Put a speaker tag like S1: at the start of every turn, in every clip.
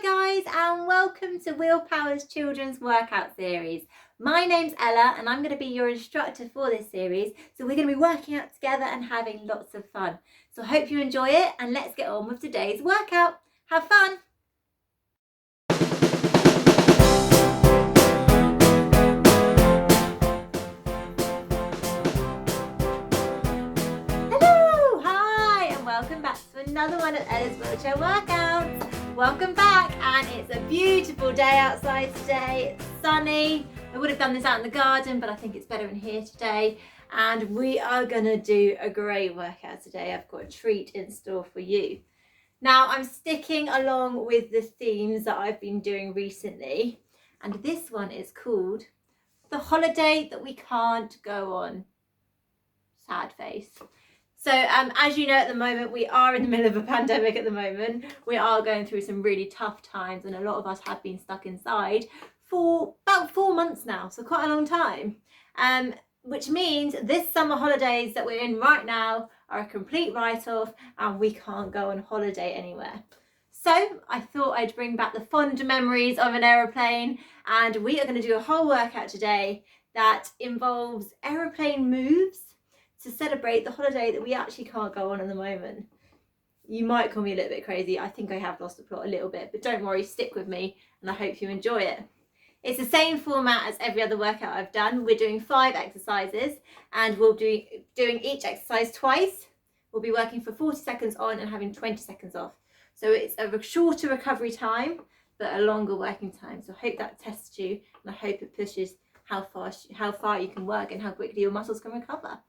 S1: guys, and welcome to WheelPower's Children's Workout Series. My name's Ella and I'm going to be your instructor for this series. So we're going to be working out together and having lots of fun. So I hope you enjoy it and let's get on with today's workout. Have fun! Hello! Hi! And welcome back to another one of Ella's Wheelchair Workouts. Welcome back, and it's a beautiful day outside today. It's sunny. I would have done this out in the garden, but I think it's better in here today. And we are gonna do a great workout today. I've got a treat in store for you. Now, I'm sticking along with the themes that I've been doing recently. And this one is called The Holiday That We Can't Go On. Sad face. So as you know, at the moment, we are in the middle of a pandemic at the moment. We are going through some really tough times and a lot of us have been stuck inside for about 4 months now, so quite a long time. Which means this summer holidays that we're in right now are a complete write-off and we can't go on holiday anywhere. So I thought I'd bring back the fond memories of an aeroplane, and we are going to do a whole workout today that involves aeroplane moves to celebrate the holiday that we actually can't go on at the moment. You might call me a little bit crazy. I think I have lost the plot a little bit, but don't worry, stick with me and I hope you enjoy it. It's the same format as every other workout I've done. We're doing 5 exercises and we'll be doing each exercise twice. We'll be working for 40 seconds on and having 20 seconds off. So it's a shorter recovery time, but a longer working time. So I hope that tests you and I hope it pushes how far you can work and how quickly your muscles can recover.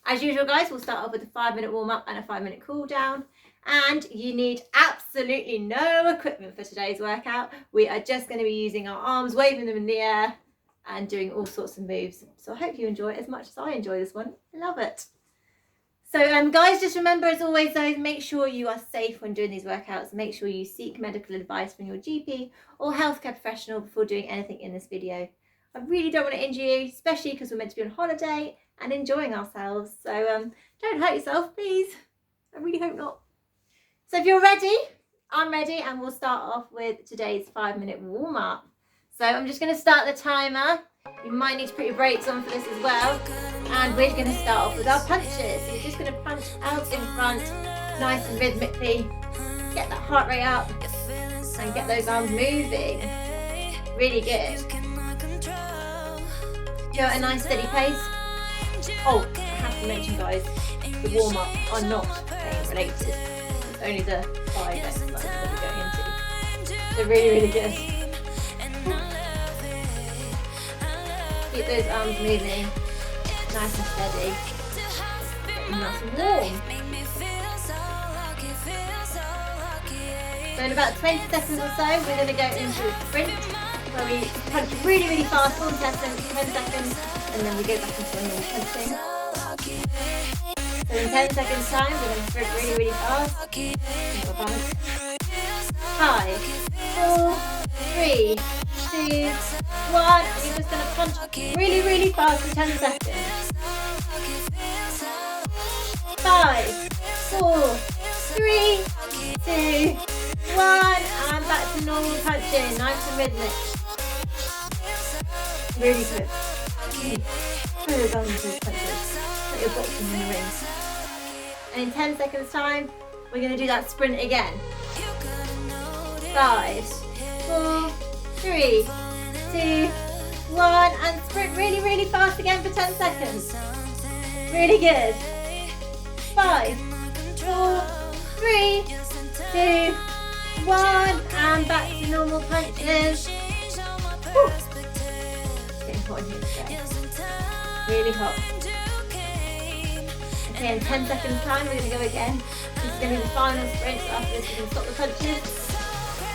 S1: As usual, guys, we'll start off with a 5-minute warm-up and a 5-minute cool-down. And you need absolutely no equipment for today's workout. We are just going to be using our arms, waving them in the air and doing all sorts of moves. So I hope you enjoy it as much as I enjoy this one. Love it. So guys, just remember, as always though, make sure you are safe when doing these workouts. Make sure you seek medical advice from your GP or healthcare professional before doing anything in this video. I really don't want to injure you, especially because we're meant to be on holiday and enjoying ourselves. So don't hurt yourself, please. I really hope not. So if you're ready, I'm ready, and we'll start off with today's 5-minute warm-up. So I'm just going to start the timer. You might need to put your brakes on for this as well. And we're going to start off with our punches. So you're just going to punch out in front, nice and rhythmically. Get that heart rate up and get those arms moving. Really good. Go at a nice steady pace. Oh, I have to mention, guys, the warm-up are not pain related. It's only the 5 exercises that we're going into. They're really, really good. Keep those arms moving, nice and steady. Get them nice and warm. So in about 20 seconds or so, we're going to go into a sprint where we punch really, really fast, 10 seconds, and then we go back into a normal punching. So in 10 seconds time, we're going to sprint really, really fast. 5, 4, 3, 2, 1. And you're just going to punch really, really fast for 10 seconds. 5, 4, 3, 2, 1. And back to normal punching, nice and rhythmic. Really good. Put those arms into those punches. Put your boxing in the ring. And in 10 seconds time, we're going to do that sprint again. 5, 4, 3, 2, 1. And sprint really, really fast again for 10 seconds. Really good. 5, 4, 3, 2, 1. And back to normal punches. Whew. Hot in here today. Really hot. Okay, in 10 seconds time, we're going to go again. This is going to be the final sprint. So after this, we're going to stop the punches.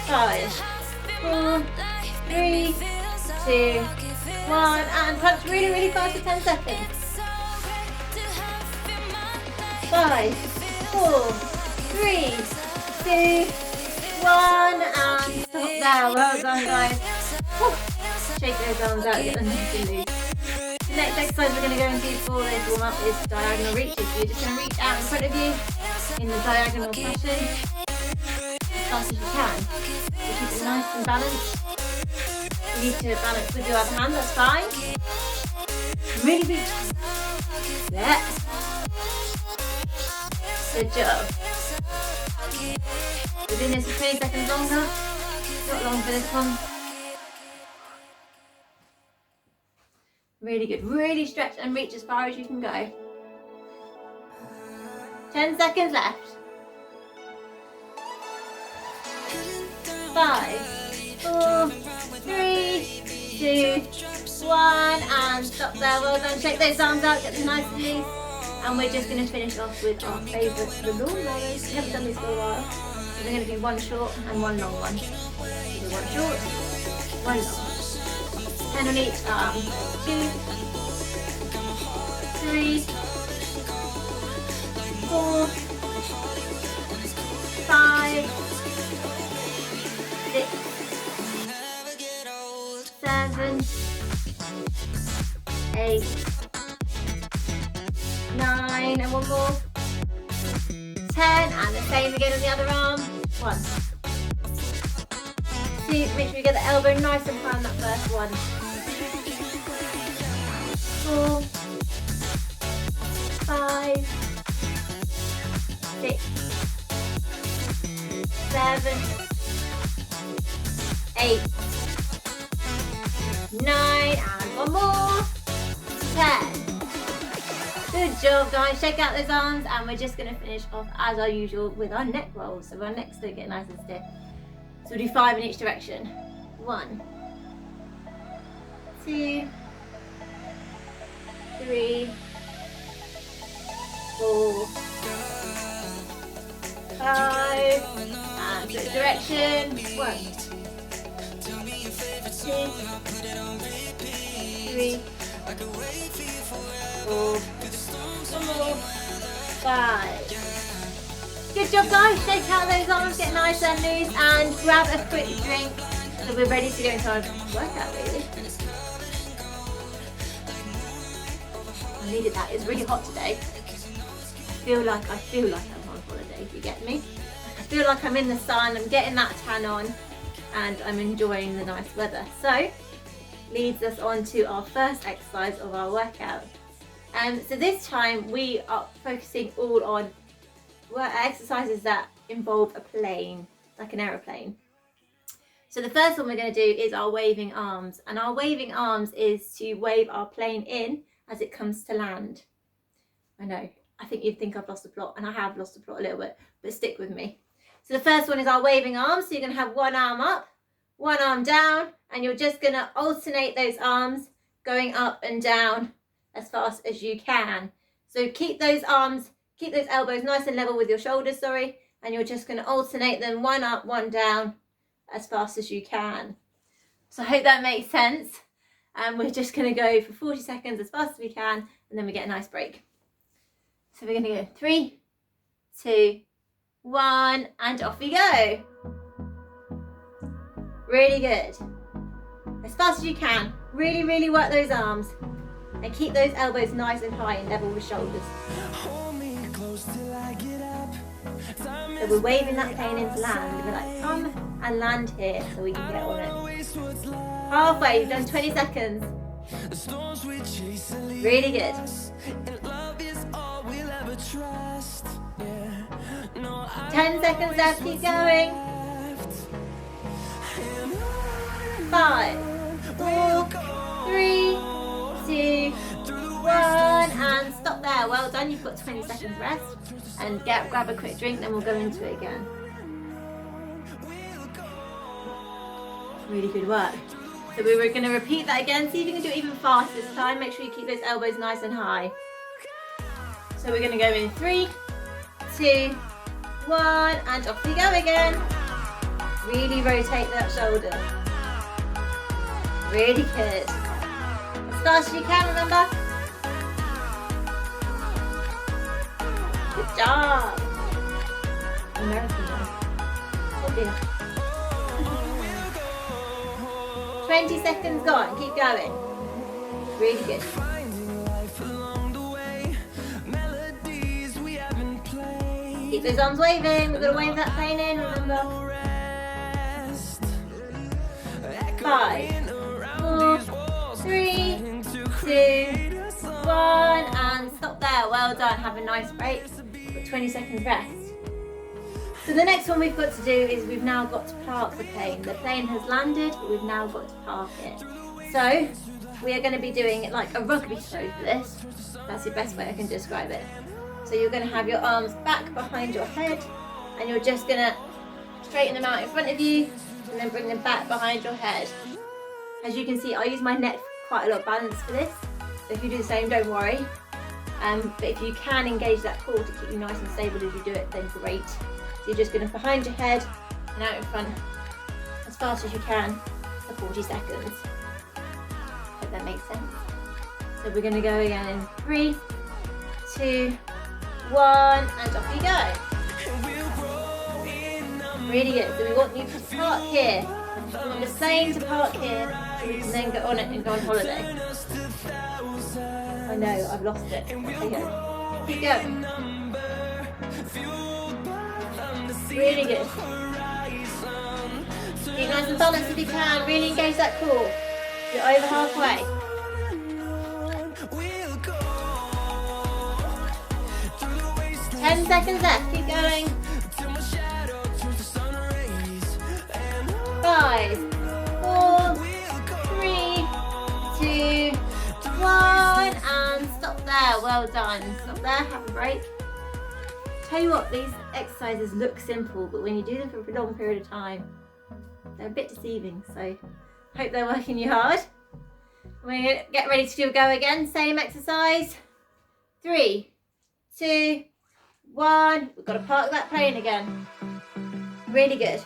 S1: 5, 4, 3, 2, 1, and punch really, really fast for 10 seconds. 5, 4, 3, 2, 1, and stop there. Well done, guys. Whew. Shake those arms out, get them nice and loose. The next exercise we're going to go into for this warm-up is diagonal reaches. So you're just going to reach out in front of you in the diagonal fashion as fast as you can. nice and balanced. You need to balance with your other hand, that's fine. Really big. Yeah. Good job. We're doing this for 20 seconds longer. Not long for this one. Really good. Really stretch and reach as far as you can go. 10 seconds left. 5, 4, 3, 2, 1, and stop there. Well done. Shake those arms out, get them nice and loose. And we're just going to finish off with our favourite, the lawnmowers. We haven't done this for a while. So we're going to do one short and one long one. So one short, one long. 10 on each arm. 2, 3, 4, 5, 6, 7, 8, 9, and one more. 10, and the same again on the other arm. 1, 2, make sure you get the elbow nice and high on that first one. 4, 5, 6, 7, 8, 9, and one more. 10. Good job, guys. Shake out those arms, and we're just going to finish off as our usual with our neck rolls. So our necks don't get nice and stiff. So we'll do 5 in each direction. 1, 2, 3, 4, 5, and switch direction. 1, 2, 3, 4, 5. Good job, guys. Shake out those arms, get nice and loose, and grab a quick drink. So we're ready to go into our workout, really. I needed that. It's really hot today. I feel like I'm on holiday, if you get me. I feel like I'm in the sun, I'm getting that tan on, and I'm enjoying the nice weather. So, leads us on to our first exercise of our workout. So this time we are focusing all on exercises that involve a plane, like an aeroplane. So the first one we're going to do is our waving arms, and our waving arms is to wave our plane in as it comes to land. I know, I think you'd think I've lost the plot, and I have lost the plot a little bit, but stick with me. So the first one is our waving arms. So you're going to have one arm up, one arm down, and you're just going to alternate those arms going up and down as fast as you can. So keep those elbows nice and level with your shoulders, and you're just going to alternate them, one up, one down, as fast as you can. So I hope that makes sense. And we're just going to go for 40 seconds as fast as we can, and then we get a nice break. So we're going to go 3, 2, 1, and off we go. Really good. As fast as you can. Really, really work those arms. And keep those elbows nice and high and level with shoulders. So we're waving that plane into land. We're like, come and land here so we can get on it. Halfway, you've done 20 seconds. Really good. 10 seconds left, keep going. 5, 4, 3, 2, 1, and stop there. Well done, you've got 20 seconds rest. And grab a quick drink, then we'll go into it again. Really good work. So we were going to repeat that again. See if you can do it even faster this time. Make sure you keep those elbows nice and high. So we're going to go in 3, 2, 1, and off we go again. Really rotate that shoulder. Really good. As fast as you can, remember. Good job. American now. Oh dear. 20 seconds gone. Keep going. Really good. Keep those arms waving. We've got to wave that plane in, remember. 5, 4, 3, 2, 1, and stop there. Well done. Have a nice break. Got 20 seconds rest. So the next one we've got to do is we've now got to park the plane. The plane has landed, but we've now got to park it. So we are going to be doing it like a rugby throw for this. That's the best way I can describe it. So you're going to have your arms back behind your head, and you're just going to straighten them out in front of you, and then bring them back behind your head. As you can see, I use my neck for quite a lot of balance for this. So if you do the same, don't worry. But if you can engage that core to keep you nice and stable as you do it, then great. So you're just going to behind your head and out in front as fast as you can for 40 seconds. Hope that makes sense. So we're going to go again in 3, 2, 1, and off you go. Really good. So we want you to park here. We want the plane to park here so we can then go on it and go on holiday. I know, I've lost it. Okay, keep going. Really good. Keep nice and balanced if you can. Really engage that core. You're over halfway. 10 seconds left. Keep going. 5, 4, 3, 2, 1, and stop there. Well done. Stop there. Have a break. Tell you what, these exercises look simple, but when you do them for a long period of time, they're a bit deceiving. So hope they're working you hard. We're going to get ready to go again. Same exercise. 3, 2, 1. We've got to park that plane again. Really good.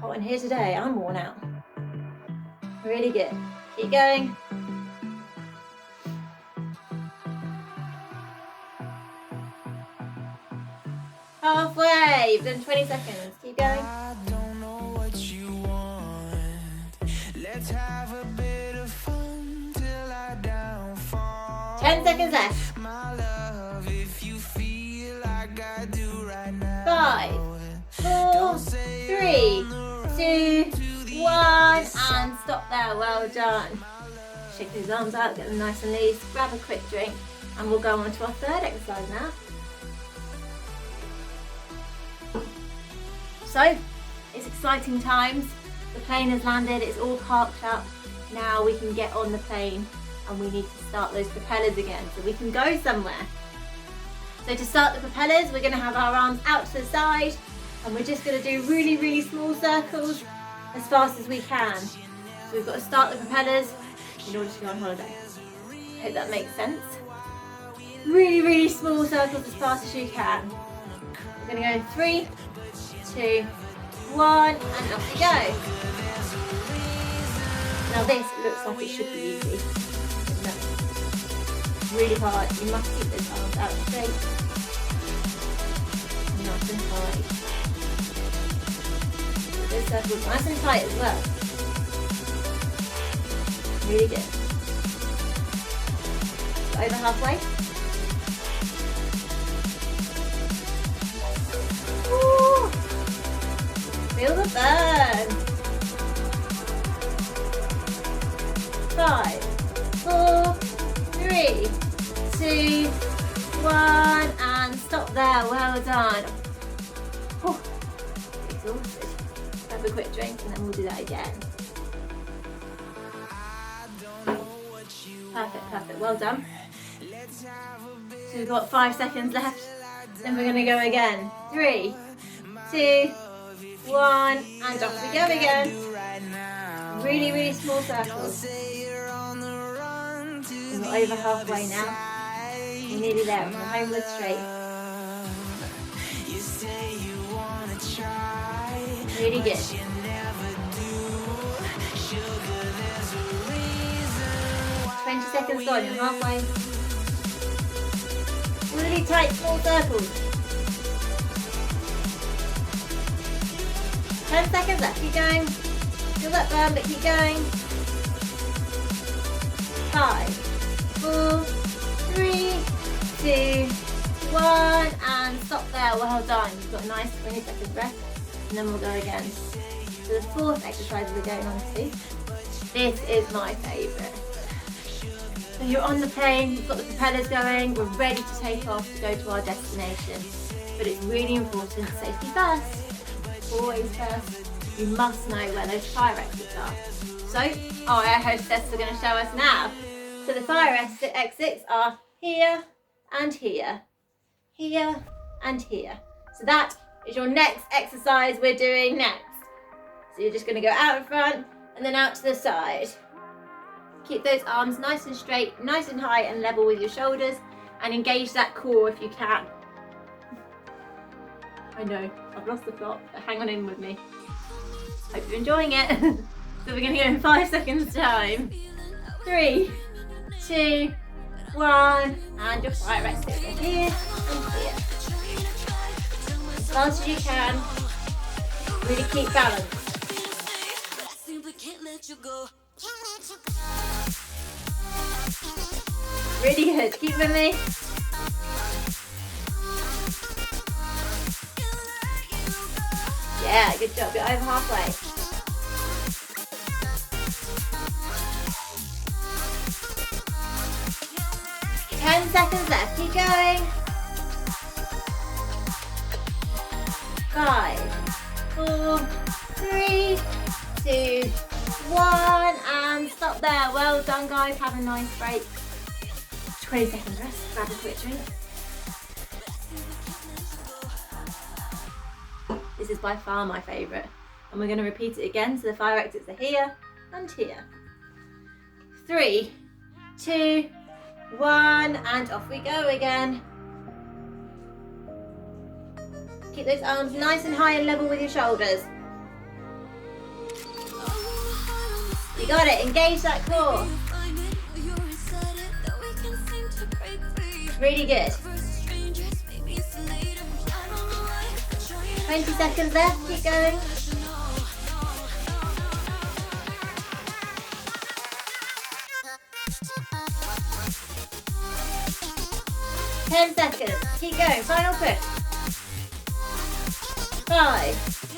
S1: Hot in here today. I'm worn out. Really good. Keep going. Halfway. You've done 20 seconds. Keep going. I don't know what you want. Let's have a bit of fun till I downfall. 10 seconds left. My love, if you feel like I do right now. 5, 4, 3, 2, 1, and stop there. Well done. Shake those arms out, get them nice and loose. Grab a quick drink, and we'll go on to our third exercise now. So, it's exciting times. The plane has landed, it's all parked up. Now we can get on the plane and we need to start those propellers again so we can go somewhere. So to start the propellers, we're going to have our arms out to the side and we're just going to do really, really small circles as fast as we can. So we've got to start the propellers in order to go on holiday. Hope that makes sense. Really, really small circles as fast as you can. We're going to go in 3, 2, 1, and off you go. Now this looks like it should be easy. No. Really hard. You must keep those arms out straight. Nice and tight. Those circles nice and tight as well. Really good. Over halfway. Woo. Feel the burn. 5, 4, 3, 2, 1, and stop there. Well done. Oh, exhausted. Have a quick drink and then we'll do that again. Perfect, perfect. Well done. So we've got 5 seconds left. Then we're going to go again. 3, 2, 1, and off we go again. Really, really small circles. We're over halfway now. We're nearly there. We're homeward straight. Really good. 20 seconds gone. You're halfway. Really tight, small circles. 10 seconds left. Keep going. Feel that burn, but keep going. 5, 4, 3, 2, 1, and stop there. there, well done. You've got a nice 20 seconds rest, and then we'll go again. So the fourth exercise we're going on to, this is my favourite. So you're on the plane, you've got the propellers going, we're ready to take off to go to our destination. But it's really important, safety first, always first. You must know where those fire exits are. So our air hostesses are going to show us now. So the fire exits are here and here, here and here. So that is your next exercise we're doing next. So you're just going to go out in front and then out to the side. Keep those arms nice and straight, nice and high and level with your shoulders, and engage that core if you can. I know, I've lost the plot, but hang on in with me. Hope you're enjoying it. So we're going to go in 5 seconds time. 3, 2, 1, and your fire exits are here and here. As fast as you can, really keep balance. Really good, keep with me. Yeah, good job, you're over halfway. 10 seconds left, keep going. 5, 4, 3, 2, 1, and stop there. Well done guys, have a nice break. 20 seconds rest, grab a quick drink. This is by far my favourite. And we're going to repeat it again, so the fire exits are here and here. 3, 2, 1, and off we go again. Keep those arms nice and high and level with your shoulders. You got it, engage that core. Really good. 20 seconds left, keep going. Ten seconds, keep going, final push. 5,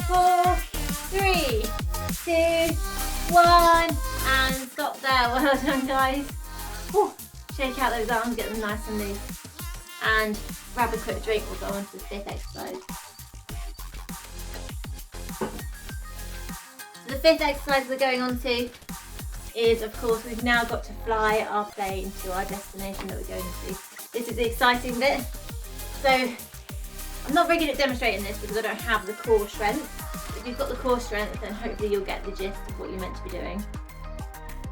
S1: 4, 3, 2, 1, and stop there. Well done guys. Whew. Shake out those arms, get them nice and loose. And grab a quick drink, we'll go on to the fifth exercise. So the fifth exercise we're going on to is, of course, we've now got to fly our plane to our destination that we're going to. This is the exciting bit. So I'm not very good at demonstrating this because I don't have the core strength. If you've got the core strength, then hopefully you'll get the gist of what you're meant to be doing.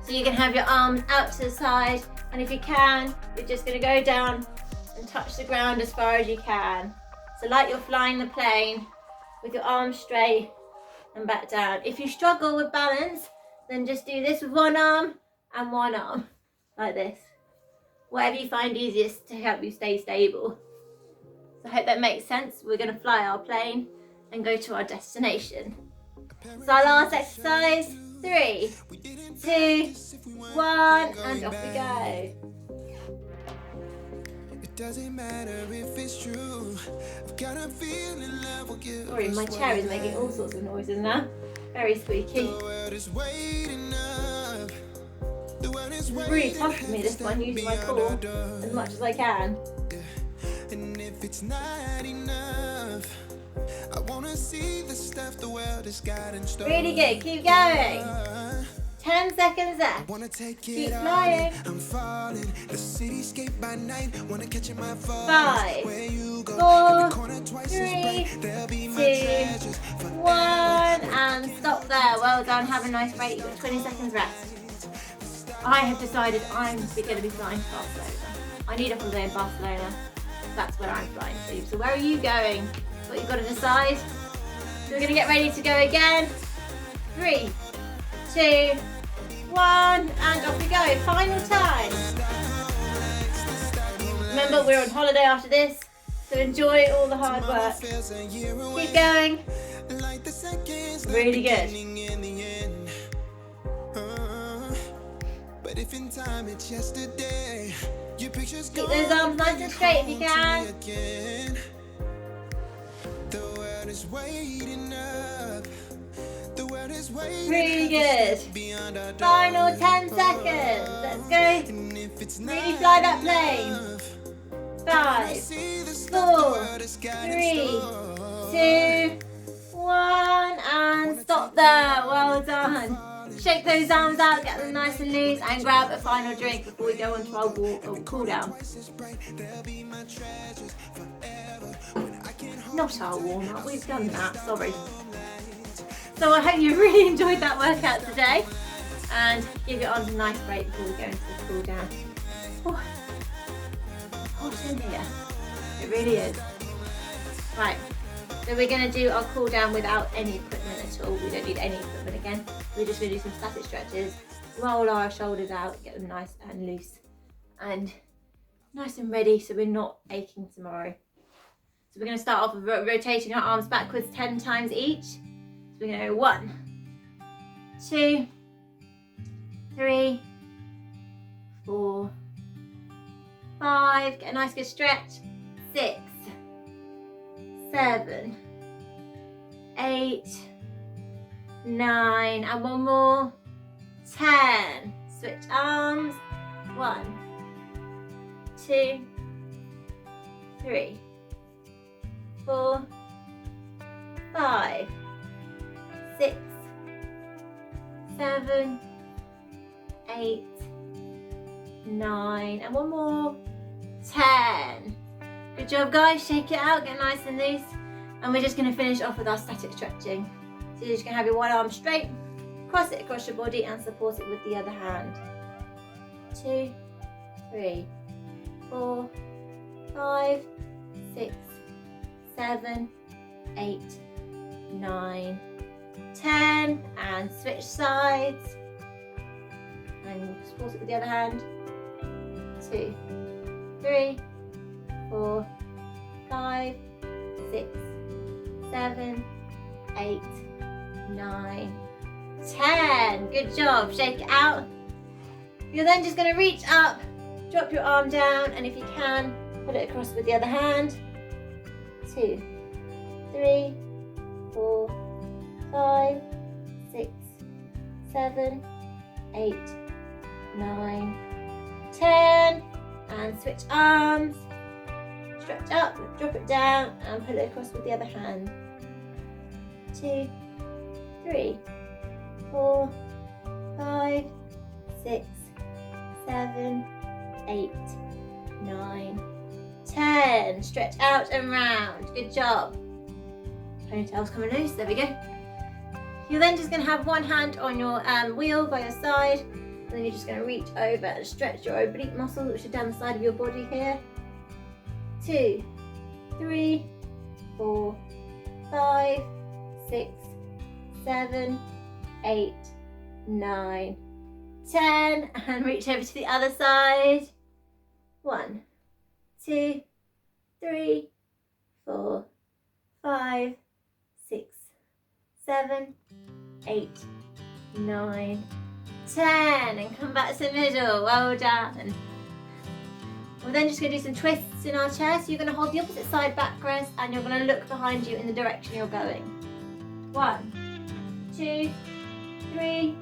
S1: So you can have your arms out to the side, and if you can, you're just going to go down and touch the ground as far as you can. So like you're flying the plane with your arms straight and back down. If you struggle with balance, then just do this with one arm and one arm, like this. Whatever you find easiest to help you stay stable. So I hope that makes sense. We're going to fly our plane and go to our destination. So our last exercise, 3, 2, 1, and off we go. Doesn't matter if it's true. I've got a feeling love will give. Sorry, my chair is making all sorts of noises now. Very squeaky. It's really tough for me this one, using my core as much as I can. And if it's not enough, I wanna see the stuff the world has got in store. Really good, keep going. 10 seconds left. Keep flying. I'm falling. The cityscape by night. Wanna catch my fall. 5, 4, 3, 2, 1, and stop there. Well done. Have a nice break. You've got 20 seconds rest. I have decided I'm going to be flying to Barcelona. I need a holiday in Barcelona. That's where I'm flying to. So where are you going? That's what you've got to decide. So we're going to get ready to go again. 3, 2, 1, and off we go. Final time. Remember, we're on holiday after this, so enjoy all the hard work. Keep going. Really good. Keep those arms nice and straight if you can. Really good. Final 10 seconds. Let's go. Really fly that plane. 5, 4, 3, 2, 1, and stop there. Well done. Shake those arms out, get them nice and loose, and grab a final drink before we go on to our cool down. Not our warm up, we've done that, sorry. So I hope you really enjoyed that workout today, and give it on a nice break before we go into the cool down. Oh, hot in here, it really is. Right, so we're going to do our cool down without any equipment at all. We don't need any equipment again. We're just going to do some static stretches, roll our shoulders out, get them nice and loose and nice and ready so we're not aching tomorrow. So we're going to start off with rotating our arms backwards 10 times each. So we're going to go 1, 2, 3, 4, 5, get a nice good stretch, 6, 7, 8, 9, and one more, 10. Switch arms, 1, 2, 3, 4, 5, 6, 7, 8, 9, and one more, 10. Good job guys, shake it out, get nice and loose, and we're just going to finish off with our static stretching. So you're just going to have your one arm straight, cross it across your body and support it with the other hand. 2, 3, 4, 5, 6, 7, 8, 9, 10, and switch sides and support it with the other hand. 2, 3, 4, 5, 6, 7, 8, 9, 10. Good job. Shake it out. You're then just going to reach up, drop your arm down, and if you can, put it across with the other hand. 2, 3, 4, 5, 6, 7, 8, 9, 10. And switch arms. Stretch up, drop it down, and put it across with the other hand. 2, 3, 4, 5, 6, 7, 8, 9, 10. Stretch out and round. Good job. Ponytail's coming loose. There we go. You're then just going to have one hand on your wheel by your side, and then you're just going to reach over and stretch your oblique muscles, which are down the side of your body here. 2, 3, 4, 5, 6, 7, 8, 9, 10, and reach over to the other side. 1, 2, 3, 4, 5, 6, 7, 8, 9, 10, and come back to the middle. Well done. We're then just going to do some twists in our chair. So you're going to hold the opposite side backrest and you're going to look behind you in the direction you're going. 1, 2, 3,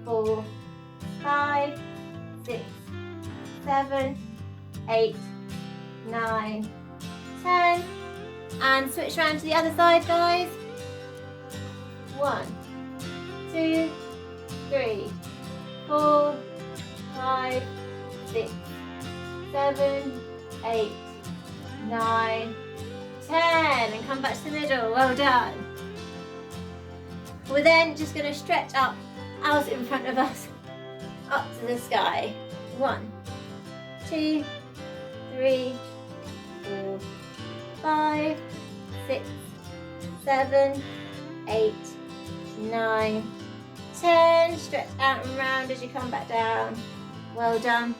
S1: 4, 5, 6, 7, 8, 9, 10. And switch around to the other side, guys. 1, 2, 3, 4, 5, 6, 7, 8, 9, 10, and come back to the middle. Well done. We're then just going to stretch up out in front of us, up to the sky. 1, 2, 3, 4, 5, 6, 7, 8, 9, 10. Stretch out and round as you come back down. Well done.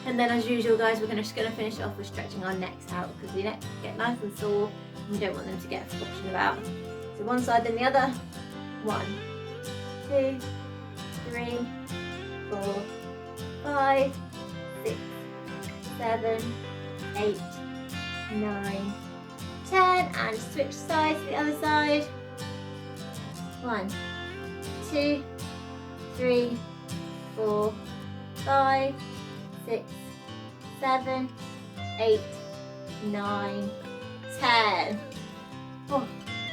S1: And then as usual guys, we're just going to finish off with stretching our necks out, because the necks get nice and sore and we don't want them to get flopping about. So one side then the other. 1, 2, 3, 4, 5, 6, 7, 8, 9, 10. again and switch sides to the other side. 1, 2, 3, 4, 5, 6, 7, 8, 9, 10. Oh,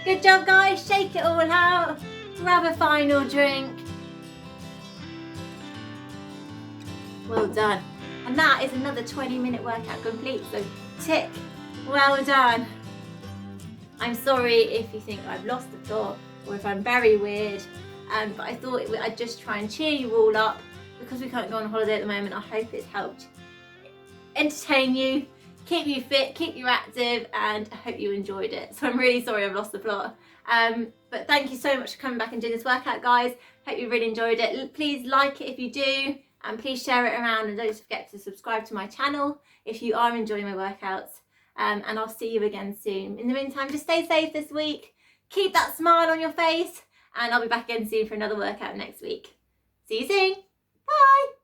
S1: good job guys, shake it all out, grab a final drink. Well done. And that is another 20-minute workout complete, so tick, well done. I'm sorry if you think I've lost the plot or if I'm very weird, but I thought I'd just try and cheer you all up because we can't go on holiday at the moment. I hope it's helped entertain you, keep you fit, keep you active, and I hope you enjoyed it. So I'm really sorry I've lost the plot. But thank you so much for coming back and doing this workout, guys. Hope you really enjoyed it. Please like it if you do, and please share it around, and don't forget to subscribe to my channel if you are enjoying my workouts. And I'll see you again soon. In the meantime, just stay safe this week, keep that smile on your face, and I'll be back again soon for another workout next week. See you soon. Bye.